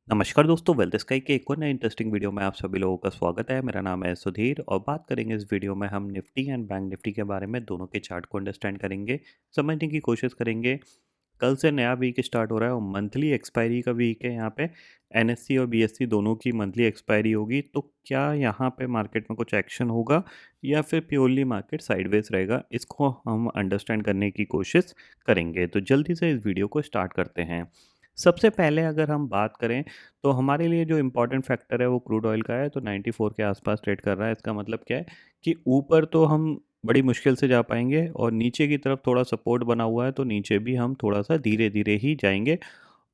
नमस्कार दोस्तों, wealth sky के एक और नए इंटरेस्टिंग वीडियो में आप सभी लोगों का स्वागत है। मेरा नाम है सुधीर और बात करेंगे इस वीडियो में हम निफ्टी एंड बैंक निफ्टी के बारे में। दोनों के चार्ट को अंडरस्टैंड करेंगे, समझने की कोशिश करेंगे। कल से नया वीक स्टार्ट हो रहा है और मंथली एक्सपायरी का वीक है। यहाँ पे एनएससी और बीएससी दोनों की मंथली एक्सपायरी होगी। तो क्या यहाँ पे मार्केट में कुछ एक्शन होगा या फिर प्योरली मार्केट साइडवेज रहेगा, इसको हम अंडरस्टैंड करने की कोशिश करेंगे। तो जल्दी से इस वीडियो को स्टार्ट करते हैं। सबसे पहले अगर हम बात करें तो हमारे लिए जो इम्पोर्टेंट फैक्टर है वो क्रूड ऑयल का है। तो 94 के आसपास ट्रेड कर रहा है। इसका मतलब क्या है कि ऊपर तो हम बड़ी मुश्किल से जा पाएंगे और नीचे की तरफ थोड़ा सपोर्ट बना हुआ है, तो नीचे भी हम थोड़ा सा धीरे धीरे ही जाएंगे।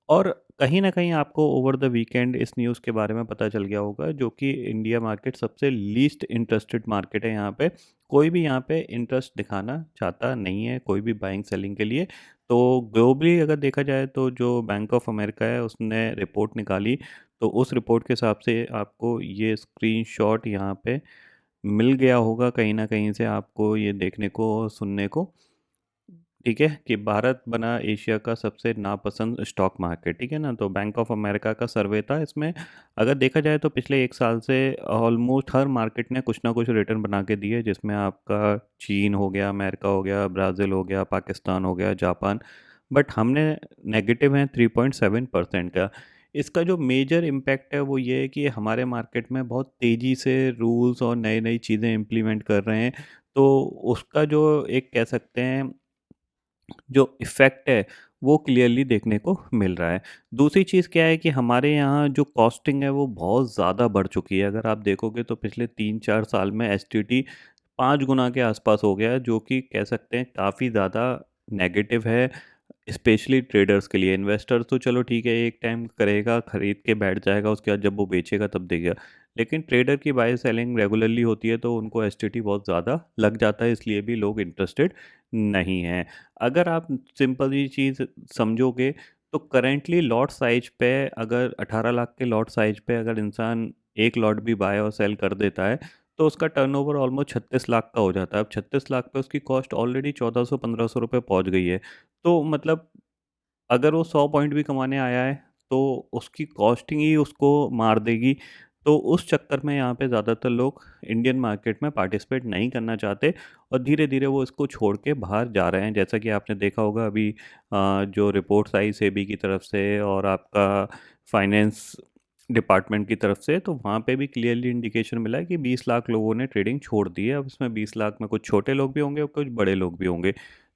और कहीं न कहीं आपको ओवर द वीकेंड इस न्यूज़ के बारे में पता चल गया होगा, जो कि इंडिया मार्केट सबसे लीस्ट इंटरेस्टेड मार्केट है यहाँ पे। कोई भी यहाँ पे इंटरेस्ट दिखाना चाहता नहीं है, कोई भी बाइंग सेलिंग के लिए। तो ग्लोबली अगर देखा जाए तो जो बैंक ऑफ अमेरिका है उसने रिपोर्ट निकाली, तो उस रिपोर्ट के हिसाब से आपको ये स्क्रीनशॉट यहाँ पे मिल गया होगा, कहीं न कहीं से आपको ये देखने को, सुनने को। ठीक है कि भारत बना एशिया का सबसे नापसंद स्टॉक मार्केट, ठीक है ना। तो बैंक ऑफ अमेरिका का सर्वे था इसमें। अगर देखा जाए तो पिछले एक साल से ऑलमोस्ट हर मार्केट ने कुछ ना कुछ रिटर्न बना के दिए, जिसमें आपका चीन हो गया, अमेरिका हो गया, ब्राज़ील हो गया, पाकिस्तान हो गया, जापान। बट हमने नेगेटिव है 3.7% का। इसका जो मेजर इम्पैक्ट है वो ये है कि हमारे मार्केट में बहुत तेज़ी से रूल्स और नई नई चीज़ें इम्प्लीमेंट कर रहे हैं। तो उसका जो एक कह सकते हैं जो इफ़ेक्ट है, वो क्लियरली देखने को मिल रहा है। दूसरी चीज़ क्या है कि हमारे यहाँ जो कॉस्टिंग है वो बहुत ज़्यादा बढ़ चुकी है। अगर आप देखोगे तो पिछले 3-4 साल में एसटीटी 5 गुना के आसपास हो गया है, जो कि कह सकते हैं काफ़ी ज़्यादा नेगेटिव है, स्पेशली ट्रेडर्स के लिए। इन्वेस्टर तो चलो ठीक है, एक टाइम करेगा, खरीद के बैठ जाएगा, उसके बाद जब वो बेचेगा तब देगा। लेकिन ट्रेडर की बाय सेलिंग रेगुलरली होती है, तो उनको एसटीटी बहुत ज़्यादा लग जाता है, इसलिए भी लोग इंटरेस्टेड नहीं हैं। अगर आप सिंपल ये चीज़ समझोगे तो करेंटली लॉट साइज पे, अगर 18 लाख के लॉट साइज पे अगर इंसान एक लॉट भी बाय और सेल कर देता है, तो उसका टर्नओवर ऑलमोस्ट 36 लाख का हो जाता है। अब 36 लाख पे उसकी कॉस्ट ऑलरेडी 1400-1500 रुपये पहुंच गई है। तो मतलब अगर वो 100 पॉइंट भी कमाने आया है, तो उसकी कॉस्टिंग ही उसको मार देगी। तो उस चक्कर में यहाँ पे ज़्यादातर लोग इंडियन मार्केट में पार्टिसिपेट नहीं करना चाहते और धीरे-धीरे वो इसको छोड़ के बाहर जा रहे हैं। जैसा कि आपने देखा होगा अभी जो रिपोर्ट्स आई सेबी की तरफ से और आपका फाइनेंस डिपार्टमेंट की तरफ से, तो वहाँ पे भी क्लियरली इंडिकेशन मिला है कि 20 लाख लोगों ने ट्रेडिंग छोड़ दी है। अब इसमें 20 लाख में कुछ छोटे लोग भी होंगे और कुछ बड़े लोग भी होंगे।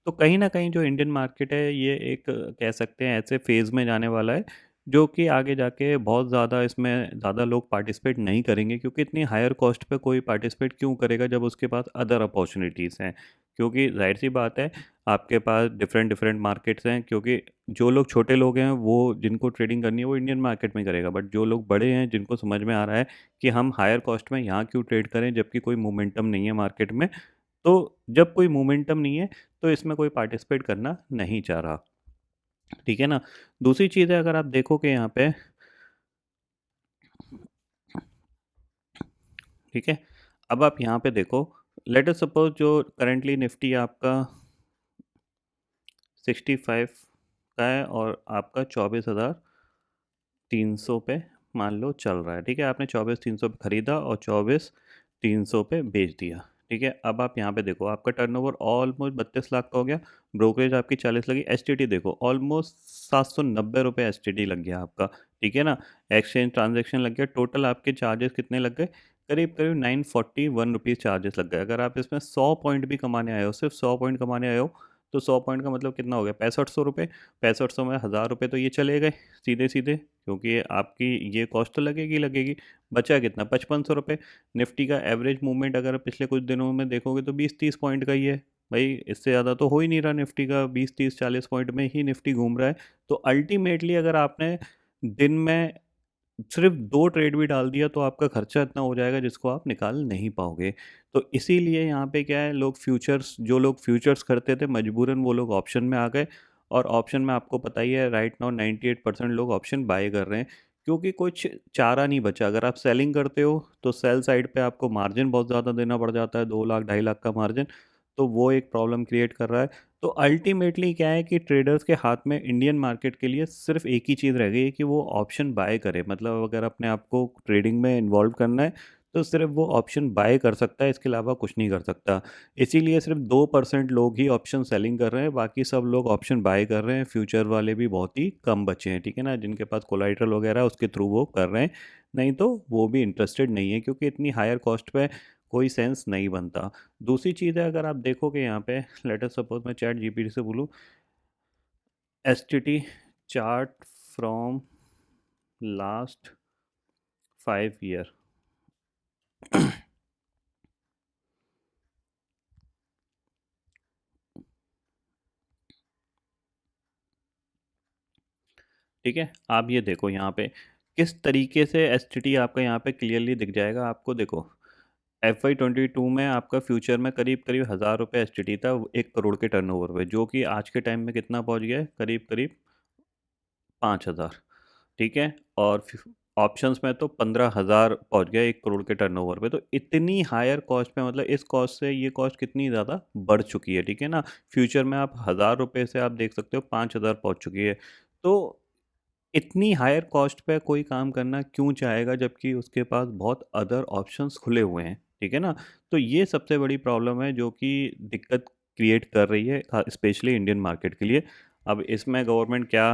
तो कहीं न कहीं जो इंडियन मार्केट है ये एक कह सकते हैं ऐसे फ़ेज़ में जाने वाला है, जो कि आगे जाके बहुत ज़्यादा इसमें ज़्यादा लोग पार्टिसिपेट नहीं करेंगे, क्योंकि इतनी हायर कॉस्ट पे कोई पार्टिसिपेट क्यों करेगा जब उसके पास अदर अपॉर्च्युनिटीज़ हैं। क्योंकि ज़ाहिर-सी बात है, आपके पास डिफरेंट डिफरेंट मार्केट्स हैं, क्योंकि जो लोग छोटे लोग हैं वो जिनको ट्रेडिंग करनी है वो इंडियन मार्केट में करेगा। बट जो लोग बड़े हैं जिनको समझ में आ रहा है कि हम हायर कॉस्ट में यहाँ क्यों ट्रेड करें जबकि कोई मोमेंटम नहीं है मार्केट में, तो जब कोई मोमेंटम नहीं है तो इसमें कोई पार्टिसिपेट करना नहीं चाह रहा। ठीक है ना? दूसरी चीज़ है, अगर आप देखोगे यहाँ पे, ठीक है? अब आप यहाँ पे देखो, लेट अस सपोज़ जो करंटली निफ्टी आपका 65 का है और आपका 24,300 पे मान लो चल रहा है, ठीक है? आपने 24,300 पे खरीदा और 24,300 पे बेच दिया, ठीक है? अब आप यहाँ पे देखो, आपका टर्नओवर ऑलमोस्ट 32 लाख का हो गया, ब्रोकरेज आपकी 40 लगी, एसटीटी देखो ऑलमोस्ट 790 रुपये एसटीटी लग गया आपका, ठीक है ना? एक्सचेंज ट्रांजैक्शन लग गया, टोटल आपके चार्जेस कितने लग गए? करीब-करीब 941 रुपीज़ चार्जेस लग गए। अगर आप इसमें 100 पॉइंट भी कमाने आए हो, सिर्फ 100 पॉइंट कमाने आए हो, तो 100 पॉइंट का मतलब कितना हो गया? 6500 रुपये। 6500 में 1000 रुपये तो ये चले गए सीधे-सीधे, क्योंकि आपकी ये कॉस्ट तो लगेगी ही लगेगी। बचा कितना? 5500 रुपये। निफ्टी का एवरेज मूवमेंट अगर पिछले कुछ दिनों में देखोगे तो 20-30 पॉइंट का ही है। भई इससे ज़्यादा तो हो ही नहीं रहा निफ्टी का, 20, 30, 40 पॉइंट में ही निफ्टी घूम रहा है। तो अल्टीमेटली अगर आपने दिन में सिर्फ 2 ट्रेड भी डाल दिया तो आपका खर्चा इतना हो जाएगा जिसको आप निकाल नहीं पाओगे। तो इसीलिए यहाँ पे क्या है, लोग फ्यूचर्स, जो लोग फ्यूचर्स करते थे मजबूरन वो लोग ऑप्शन में आ गए। और ऑप्शन में आपको पता ही है राइट नाउ 98% लोग ऑप्शन बाय कर रहे हैं, क्योंकि कुछ चारा नहीं बचा। अगर आप सेलिंग करते हो तो सेल साइड पे आपको मार्जिन बहुत ज़्यादा देना पड़ जाता है, 2 लाख 2.5 लाख का मार्जिन। तो वो एक प्रॉब्लम क्रिएट कर रहा है। तो अल्टीमेटली क्या है कि ट्रेडर्स के हाथ में इंडियन मार्केट के लिए सिर्फ एक ही चीज़ रह गई है कि वो ऑप्शन बाय करे। मतलब अगर अपने आप को ट्रेडिंग में इन्वॉल्व करना है तो सिर्फ वो ऑप्शन बाय कर सकता है, इसके अलावा कुछ नहीं कर सकता। इसीलिए सिर्फ 2% लोग ही ऑप्शन सेलिंग कर रहे हैं, बाकी सब लोग ऑप्शन बाय कर रहे हैं। फ्यूचर वाले भी बहुत ही कम बचे हैं, ठीक है ना, जिनके पास कोलाइटरल वगैरह है, उसके थ्रू वो कर रहे हैं। नहीं तो वो भी इंटरेस्टेड नहीं है, क्योंकि इतनी हायर कॉस्ट पे कोई सेंस नहीं बनता। दूसरी चीज़ है, अगर आप देखोगे यहाँ पे, लेट अस सपोज मैं चैट जीपीटी से बोलूँ S T T chart from last 5 year. ठीक है, आप ये देखो यहाँ पे किस तरीके से एस टी टी आपका यहाँ पे क्लियरली दिख जाएगा आपको। देखो FY 22 में आपका फ्यूचर में करीब करीब 1,000 रुपये एस टी टी था 1 करोड़ के टर्नओवर पे, जो कि आज के टाइम में कितना पहुँच गया है, करीब करीब 5,000। ठीक है, और ऑप्शंस में तो 15,000 पहुंच गया 1 करोड़ के टर्नओवर पे। तो इतनी हायर कॉस्ट पे, मतलब इस कॉस्ट से ये कॉस्ट कितनी ज़्यादा बढ़ चुकी है, ठीक है ना। फ्यूचर में आप 1,000 रुपये से आप देख सकते हो 5,000 पहुंच चुकी है। तो इतनी हायर कॉस्ट पे कोई काम करना क्यों चाहेगा, जबकि उसके पास बहुत अदर ऑप्शंस खुले हुए हैं, ठीक है ना। तो ये सबसे बड़ी प्रॉब्लम है जो कि दिक्कत क्रिएट कर रही है स्पेशली इंडियन मार्केट के लिए। अब इसमें गवर्नमेंट क्या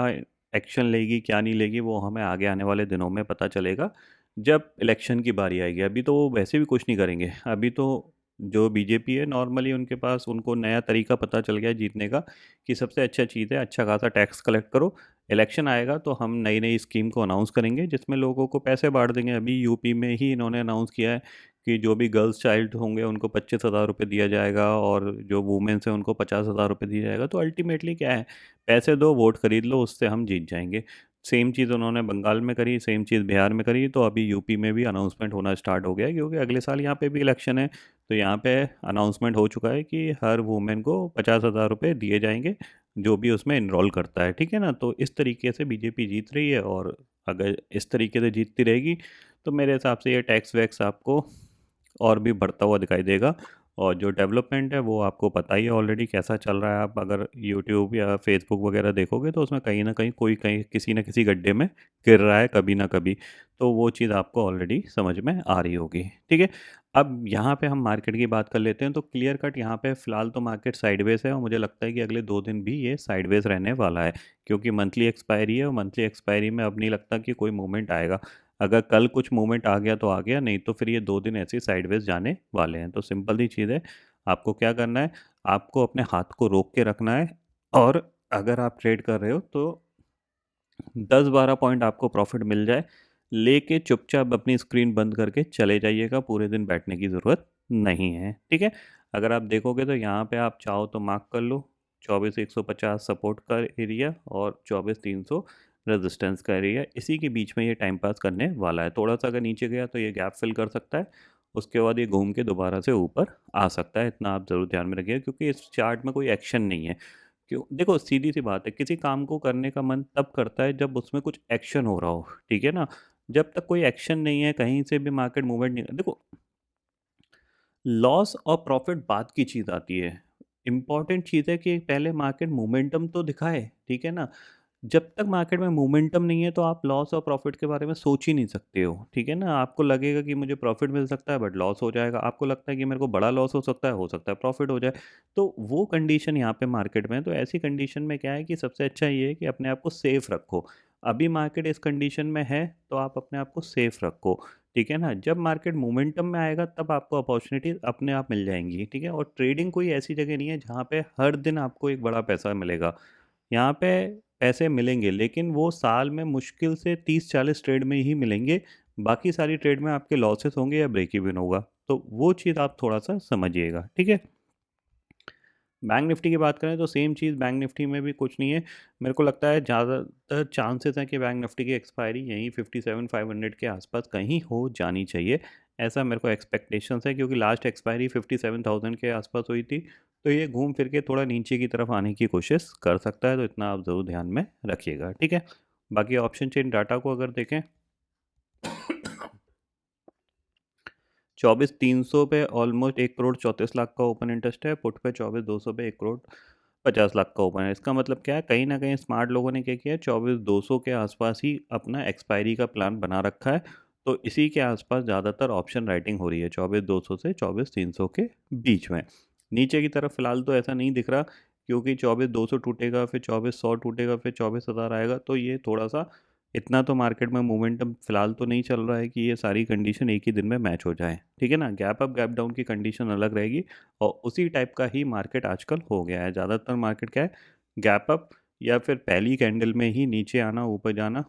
एक्शन लेगी क्या नहीं लेगी, वो हमें आगे आने वाले दिनों में पता चलेगा जब इलेक्शन की बारी आएगी। अभी तो वो वैसे भी कुछ नहीं करेंगे। अभी तो जो बीजेपी है नॉर्मली उनके पास, उनको नया तरीका पता चल गया है जीतने का, कि सबसे अच्छा चीज़ है अच्छा खासा टैक्स कलेक्ट करो। इलेक्शन आएगा तो हम नई नई स्कीम को अनाउंस करेंगे जिसमें लोगों को पैसे बांट देंगे। अभी यूपी में ही इन्होंने अनाउंस किया है कि जो भी गर्ल्स चाइल्ड होंगे उनको 25,000 रुपये दिया जाएगा, और जो वुमेन्स हैं उनको 50,000 रुपये दिया जाएगा। तो अल्टीमेटली क्या है, पैसे दो वोट खरीद लो, उससे हम जीत जाएंगे। सेम चीज़ उन्होंने बंगाल में करी, सेम चीज़ बिहार में करी, तो अभी यूपी में भी अनाउंसमेंट होना स्टार्ट हो गया है, क्योंकि अगले साल यहाँ पे भी इलेक्शन है। तो यहाँ पे अनाउंसमेंट हो चुका है कि हर वुमेन को 50,000 रुपये दिए जाएंगे जो भी उसमें इनरोल करता है, ठीक है ना। तो इस तरीके से बीजेपी जीत रही है, और अगर इस तरीके से जीतती रहेगी तो मेरे हिसाब से ये टैक्स वैक्स आपको और भी बढ़ता हुआ दिखाई देगा। और जो डेवलपमेंट है वो आपको पता ही है ऑलरेडी कैसा चल रहा है। आप अगर यूट्यूब या फेसबुक वगैरह देखोगे तो उसमें कहीं ना कहीं कोई कहीं किसी न किसी गड्ढे में गिर रहा है कभी ना कभी। तो वो चीज़ आपको ऑलरेडी समझ में आ रही होगी, ठीक है। अब यहाँ पे हम मार्केट की बात कर लेते हैं। तो क्लियर कट यहाँ पे फ़िलहाल तो मार्केट साइडवेज है, और मुझे लगता है कि अगले 2 दिन भी ये साइडवेज रहने वाला है, क्योंकि मंथली एक्सपायरी है, और मंथली एक्सपायरी में अब नहीं लगता कि कोई मूवमेंट आएगा। अगर कल कुछ मूवमेंट आ गया तो आ गया, नहीं तो फिर ये 2 दिन ऐसे ही साइडवेज जाने वाले हैं। तो सिंपल सी चीज़ है, आपको क्या करना है, आपको अपने हाथ को रोक के रखना है। और अगर आप ट्रेड कर रहे हो तो 10-12 पॉइंट आपको प्रॉफिट मिल जाए, लेके चुपचाप अपनी स्क्रीन बंद करके चले जाइएगा। पूरे दिन बैठने की ज़रूरत नहीं है, ठीक है। अगर आप देखोगे तो यहाँ पे आप चाहो तो मार्क कर लो 24,150 सपोर्ट का एरिया, और 24,300 रेजिस्टेंस का एरिया। इसी के बीच में ये टाइम पास करने वाला है। थोड़ा सा अगर नीचे गया तो ये गैप फिल कर सकता है, उसके बाद ये घूम के दोबारा से ऊपर आ सकता है। इतना आप ज़रूर ध्यान में रखिएगा, क्योंकि इस चार्ट में कोई एक्शन नहीं है। क्यों, देखो सीधी सी बात है, किसी काम को करने का मन तब करता है जब उसमें कुछ एक्शन हो रहा हो, ठीक है ना। जब तक कोई एक्शन नहीं है, कहीं से भी मार्केट मूवमेंट नहीं, देखो लॉस और प्रॉफिट बाद की चीज़ आती है। इम्पॉर्टेंट चीज़ है कि पहले मार्केट मोमेंटम तो दिखाए, ठीक है ना। जब तक मार्केट में मोमेंटम नहीं है तो आप लॉस और प्रॉफिट के बारे में सोच ही नहीं सकते हो, ठीक है ना। आपको लगेगा कि मुझे प्रॉफिट मिल सकता है बट लॉस हो जाएगा, आपको लगता है कि मेरे को बड़ा लॉस हो सकता है प्रॉफिट हो जाए। तो वो कंडीशन यहाँ पे मार्केट में है। तो ऐसी कंडीशन में क्या है कि सबसे अच्छा ये है कि अपने आप को सेफ रखो। अभी मार्केट इस कंडीशन में है तो आप अपने आप को सेफ रखो, ठीक है ना। जब मार्केट मोमेंटम में आएगा तब आपको अपॉर्चुनिटी अपने आप मिल जाएंगी, ठीक है। और ट्रेडिंग कोई ऐसी जगह नहीं है जहाँ पे हर दिन आपको एक बड़ा पैसा मिलेगा। यहाँ पे पैसे मिलेंगे, लेकिन वो साल में मुश्किल से 30-40 ट्रेड में ही मिलेंगे। बाकी सारी ट्रेड में आपके लॉसेस होंगे या ब्रेक इवन होगा। तो वो चीज़ आप थोड़ा सा समझिएगा, ठीक है। बैंक निफ्टी की बात करें तो सेम चीज़, बैंक निफ्टी में भी कुछ नहीं है। मेरे को लगता है ज़्यादातर चांसेस हैं कि बैंक निफ्टी की एक्सपायरी यहीं 57,500 के आसपास कहीं हो जानी चाहिए। ऐसा मेरे को एक्सपेक्टेशंस है, क्योंकि लास्ट एक्सपायरी 57,000 के आसपास हुई थी। तो ये घूम फिर के थोड़ा नीचे की तरफ आने की कोशिश कर सकता है। तो इतना आप ज़रूर ध्यान में रखिएगा, ठीक है। बाकी ऑप्शन चेन डाटा को अगर देखें 24,300 पे ऑलमोस्ट 1 करोड़ 34 लाख का ओपन इंटरेस्ट है। पुट पे 24,200 पे 1 करोड़ 50 लाख का ओपन है। इसका मतलब क्या है, कहीं न कहीं स्मार्ट लोगों ने क्या किया है, 24,200 के आसपास ही अपना एक्सपायरी का प्लान बना रखा है। तो इसी के आसपास ज़्यादातर ऑप्शन राइटिंग हो रही है, 24,200 से 24,300 के बीच में। नीचे की तरफ फ़िलहाल तो ऐसा नहीं दिख रहा, क्योंकि 24,200 टूटेगा, फिर 24,100 टूटेगा, फिर 24,000 आएगा, तो ये थोड़ा-सा इतना तो मार्केट में मोमेंटम फ़िलहाल तो नहीं चल रहा है कि ये सारी कंडीशन एक ही दिन में मैच हो जाए, ठीक है ना? गैप अप, गैप डाउन की कंडीशन अलग रहेगी और उसी टाइप का ही मार्केट आजकल हो गया है। ज़्यादातर मार्केट क्या है, गैप अप या फिर पहली कैंडल में ही नीचे आना, ऊपर जाना,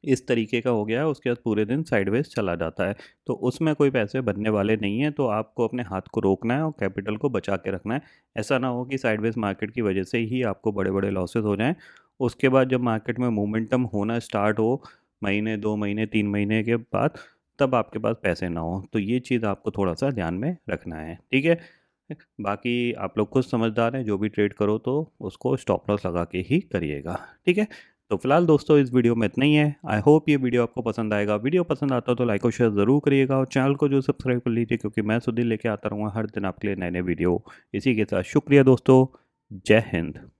इस तरीके का हो गया है। उसके बाद पूरे दिन साइडवेज़ चला जाता है। तो उसमें कोई पैसे बनने वाले नहीं हैं, तो आपको अपने हाथ को रोकना है और कैपिटल को बचा के रखना है। ऐसा ना हो कि साइडवेज़ मार्केट की वजह से ही आपको बड़े-बड़े लॉसेस हो जाएँ। उसके बाद जब मार्केट में मोमेंटम होना स्टार्ट हो, महीने, 2 महीने, 3 महीने के बाद, तब आपके पास पैसे ना हों। तो ये चीज़ आपको थोड़ा-सा ध्यान में रखना है, ठीक है? बाकी आप लोग खुद समझदार हैं, जो भी ट्रेड करो तो उसको स्टॉप लॉस लगा के ही करिएगा, ठीक है? तो फिलहाल दोस्तों इस वीडियो में इतना ही है। आई होप ये वीडियो आपको पसंद आएगा। वीडियो पसंद आता हो तो लाइक और शेयर ज़रूर करिएगा और चैनल को जो सब्सक्राइब कर लीजिए, क्योंकि मैं सुधीर लेके आता रहूँगा हर दिन आपके लिए नए-नए वीडियो। इसी के साथ शुक्रिया दोस्तों। जय हिंद।